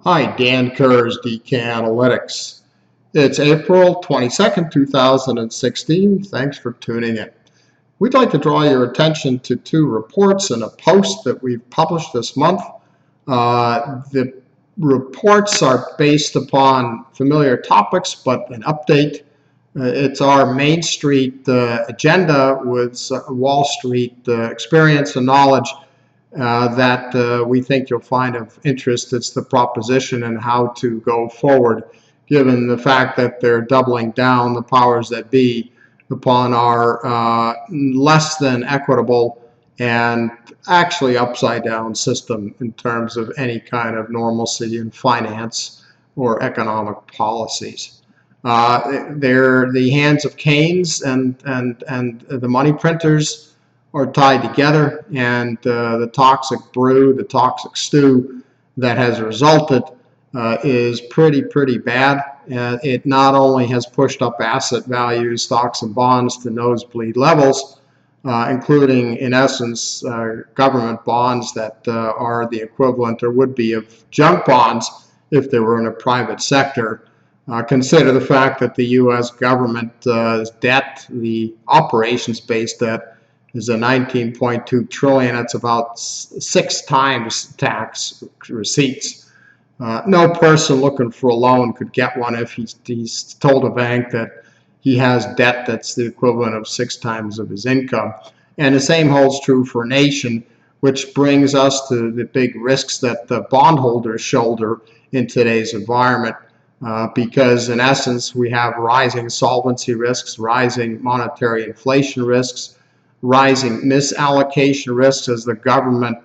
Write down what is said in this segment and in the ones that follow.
Hi, Dan Kurz, DK Analytics. It's April 22nd, 2016. Thanks for tuning in. We'd like to draw your attention to two reports and a post that we've published this month. The reports are based upon familiar topics, but an update. It's our Main Street agenda with Wall Street experience and knowledge that we think you'll find of interest. It's the proposition and how to go forward, given the fact that they're doubling down, the powers that be, upon our less than equitable and actually upside down system in terms of any kind of normalcy in finance or economic policies. They're the hands of Keynes and the money printers are tied together, and the toxic brew, the toxic stew that has resulted is pretty bad. It not only has pushed up asset values, stocks and bonds to nosebleed levels, including in essence government bonds that are the equivalent or would be of junk bonds if they were in a private sector. Consider the fact that the U.S. government's debt, the operations-based debt, is a 19.2 trillion. That's about 6 times tax receipts. No person looking for a loan could get one if he's told a bank that he has debt that's the equivalent of 6 times of his income. And the same holds true for a nation, which brings us to the big risks that the bondholders shoulder in today's environment. Because in essence, we have rising solvency risks, rising monetary inflation risks, rising misallocation risks as the government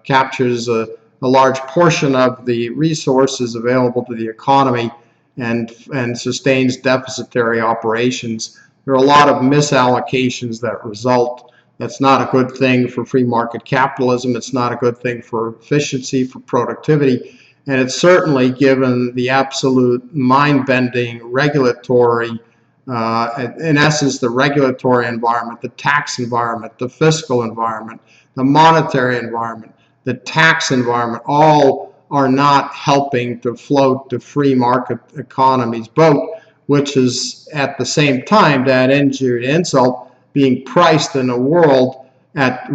captures a large portion of the resources available to the economy and sustains deficitary operations. There are a lot of misallocations that result. That's not a good thing for free market capitalism. It's not a good thing for efficiency, for productivity. And it's certainly, given the absolute mind-bending regulatory in essence, the regulatory environment, the tax environment, the fiscal environment, the monetary environment, the tax environment, all are not helping to float the free market economy's boat, which is at the same time, that injury to insult, being priced in a world at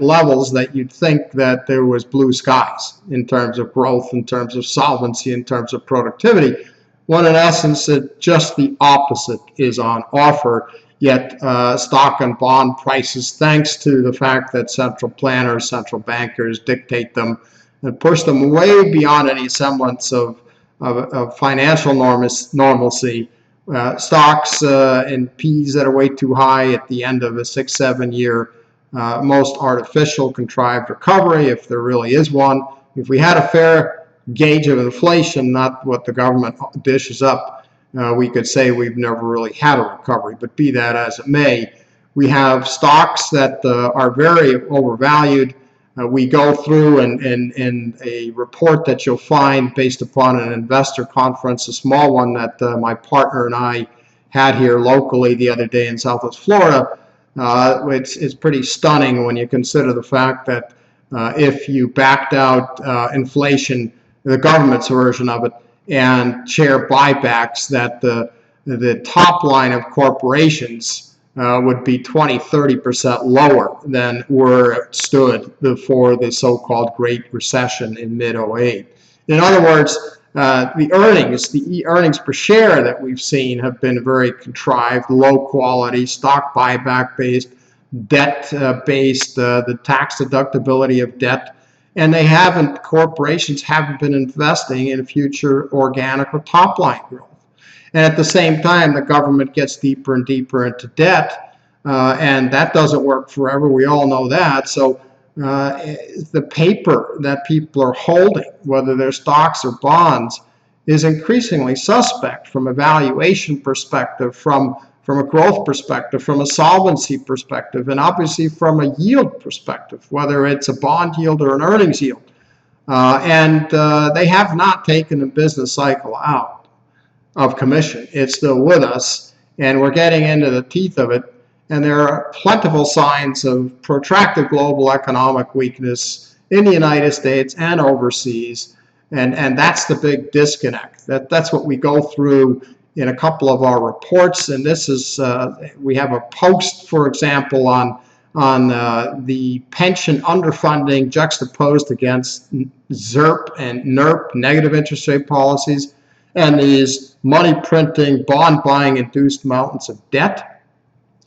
levels that you'd think that there was blue skies in terms of growth, in terms of solvency, in terms of productivity. When in essence, just the opposite is on offer, yet stock and bond prices, thanks to the fact that central planners, central bankers dictate them and push them way beyond any semblance of financial normalcy, stocks and P's that are way too high at the end of a 6-7 year most artificial contrived recovery, if there really is one. If we had a fair gauge of inflation, not what the government dishes up, we could say we've never really had a recovery. But be that as it may, we have stocks that are very overvalued. We go through in a report that you'll find based upon an investor conference, a small one that my partner and I had here locally the other day in Southwest Florida. It's pretty stunning when you consider the fact that if you backed out inflation, the government's version of it, and share buybacks, that the top line of corporations would be 20–30% lower than where it stood before the so-called Great Recession in mid-08. In other words, the earnings per share that we've seen have been very contrived, low quality, stock buyback based, debt based, the tax deductibility of debt. And corporations haven't been investing in future organic or top line growth. And at the same time, the government gets deeper and deeper into debt, and that doesn't work forever. We all know that. So the paper that people are holding, whether they're stocks or bonds, is increasingly suspect from a valuation perspective, from a growth perspective, from a solvency perspective, and obviously from a yield perspective, whether it's a bond yield or an earnings yield. And they have not taken the business cycle out of commission. It's still with us, and we're getting into the teeth of it. And there are plentiful signs of protracted global economic weakness in the United States and overseas. And that's the big disconnect. That's what we go through in a couple of our reports. And this is, we have a post, for example, on the pension underfunding juxtaposed against ZIRP and NIRP, negative interest rate policies, and these money printing, bond buying induced mountains of debt.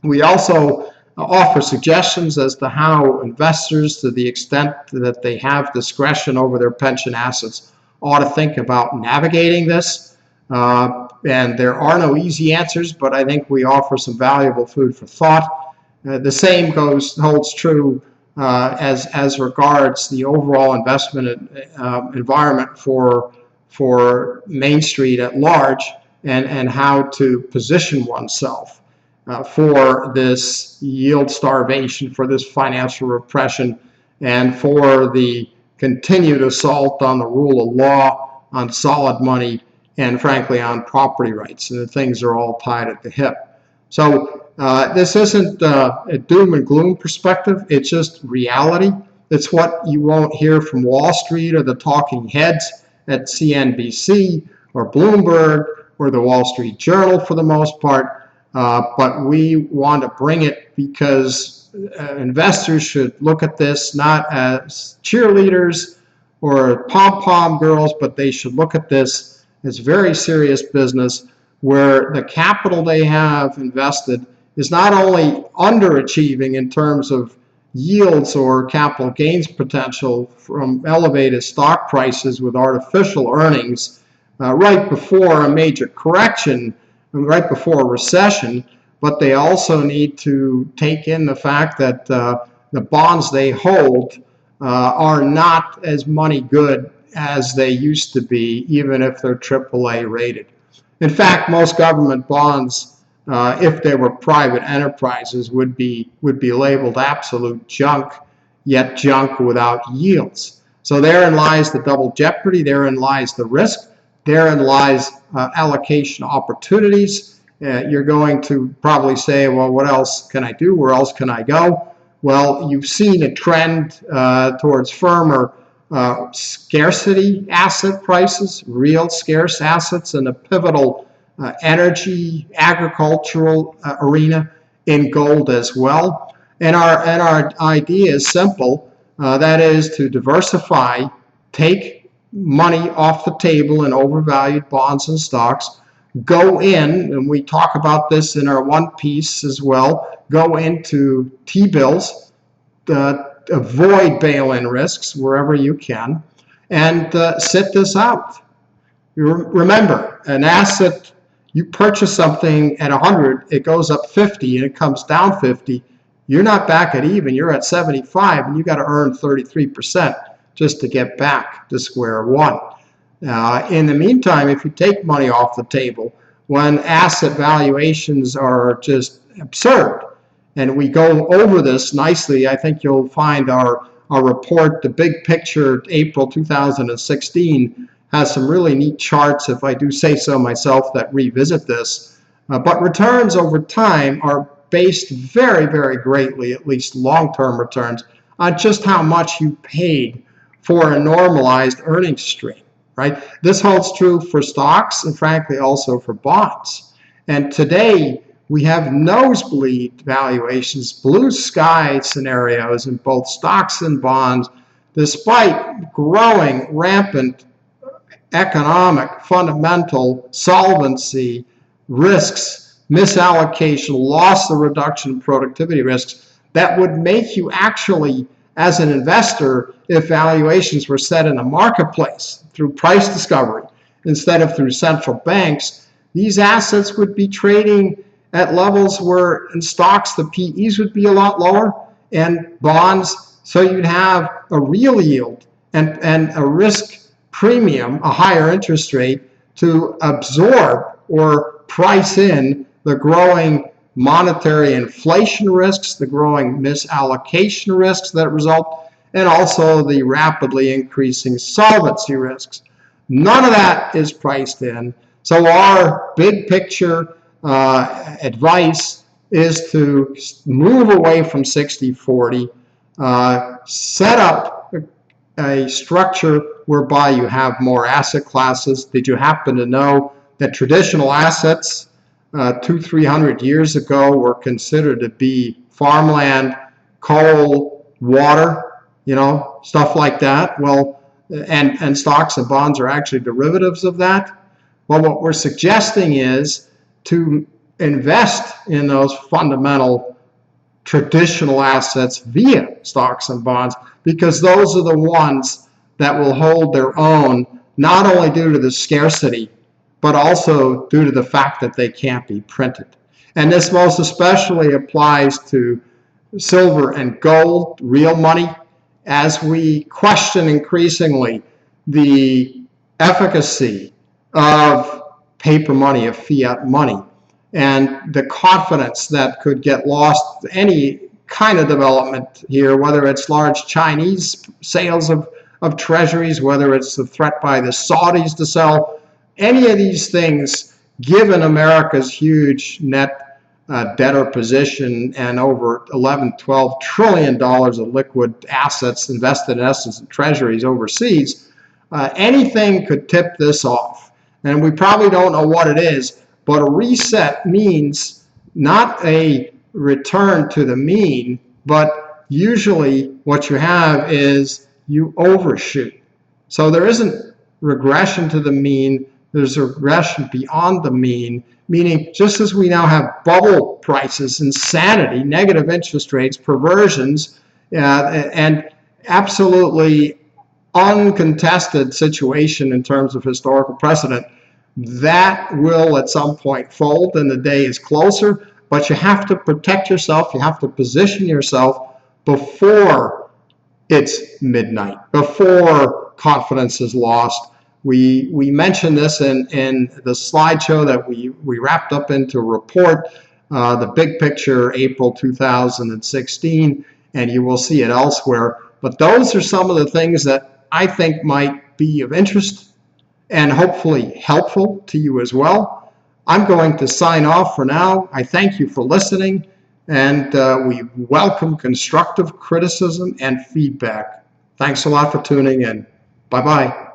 We also offer suggestions as to how investors, to the extent that they have discretion over their pension assets, ought to think about navigating this. And there are no easy answers, but I think we offer some valuable food for thought. The same holds true as regards the overall investment environment for Main Street at large, and how to position oneself for this yield starvation, for this financial repression, and for the continued assault on the rule of law, on solid money, and frankly on property rights. And the things are all tied at the hip. So this isn't a doom and gloom perspective, it's just reality. It's what you won't hear from Wall Street or the talking heads at CNBC or Bloomberg or the Wall Street Journal for the most part. But we want to bring it because investors should look at this not as cheerleaders or pom-pom girls, but they should look at this as very serious business where the capital they have invested is not only underachieving in terms of yields or capital gains potential from elevated stock prices with artificial earnings right before a major correction, right before a recession, but they also need to take in the fact that the bonds they hold are not as money good as they used to be, even if they're AAA rated. In fact, most government bonds, if they were private enterprises, would be labeled absolute junk, yet junk without yields. So therein lies the double jeopardy, therein lies the risk, therein lies allocation opportunities. You're going to probably say, well, what else can I do? Where else can I go? Well, you've seen a trend towards firmer scarcity asset prices, real scarce assets in a pivotal energy, agricultural arena, in gold as well. And our idea is simple. That is to diversify, take money off the table in overvalued bonds and stocks, go in, and we talk about this in our one piece as well, go into T-bills, avoid bail-in risks wherever you can, and sit this out. Remember, an asset, you purchase something at 100, it goes up 50 and it comes down 50, you're not back at even, you're at 75 and you got to earn 33% just to get back to square one. In the meantime, if you take money off the table when asset valuations are just absurd, and we go over this nicely, I think you'll find our report, the big picture, April 2016, has some really neat charts, if I do say so myself, that revisit this. But returns over time are based very, very greatly, at least long-term returns, on just how much you paid for a normalized earnings stream, right? This holds true for stocks and frankly also for bonds. And today we have nosebleed valuations, blue sky scenarios in both stocks and bonds, despite growing rampant economic, fundamental, solvency risks, misallocation, loss or reduction in productivity risks that would make you actually, as an investor, if valuations were set in a marketplace through price discovery instead of through central banks, these assets would be trading at levels where in stocks the PEs would be a lot lower, and bonds, so you'd have a real yield and a risk premium, a higher interest rate, to absorb or price in the growing monetary inflation risks, the growing misallocation risks that result, and also the rapidly increasing solvency risks. None of that is priced in. So our big picture advice is to move away from 60-40, set up a structure whereby you have more asset classes. Did you happen to know that traditional assets 200-300 years ago were considered to be farmland, coal, water, stuff like that? Well, and stocks and bonds are actually derivatives of that. Well, what we're suggesting is to invest in those fundamental traditional assets via stocks and bonds, because those are the ones that will hold their own, not only due to the scarcity, but also due to the fact that they can't be printed. And this most especially applies to silver and gold, real money, as we question increasingly the efficacy of paper money, of fiat money, and the confidence that could get lost any kind of development here, whether it's large Chinese sales of treasuries, whether it's the threat by the Saudis to sell, any of these things, given America's huge net debtor position and over $11-12 trillion of liquid assets invested in essence in treasuries overseas, anything could tip this off. And we probably don't know what it is, but a reset means not a return to the mean, but usually what you have is you overshoot. So there isn't regression to the mean, there's a regression beyond the mean, meaning just as we now have bubble prices, insanity, negative interest rates, perversions, and absolutely uncontested situation in terms of historical precedent, that will at some point fold and the day is closer, but you have to protect yourself, you have to position yourself before it's midnight, before confidence is lost. We mentioned this in the slideshow that we wrapped up into a report, the big picture, April 2016, and you will see it elsewhere. But those are some of the things that I think might be of interest and hopefully helpful to you as well. I'm going to sign off for now. I thank you for listening, and we welcome constructive criticism and feedback. Thanks a lot for tuning in. Bye-bye.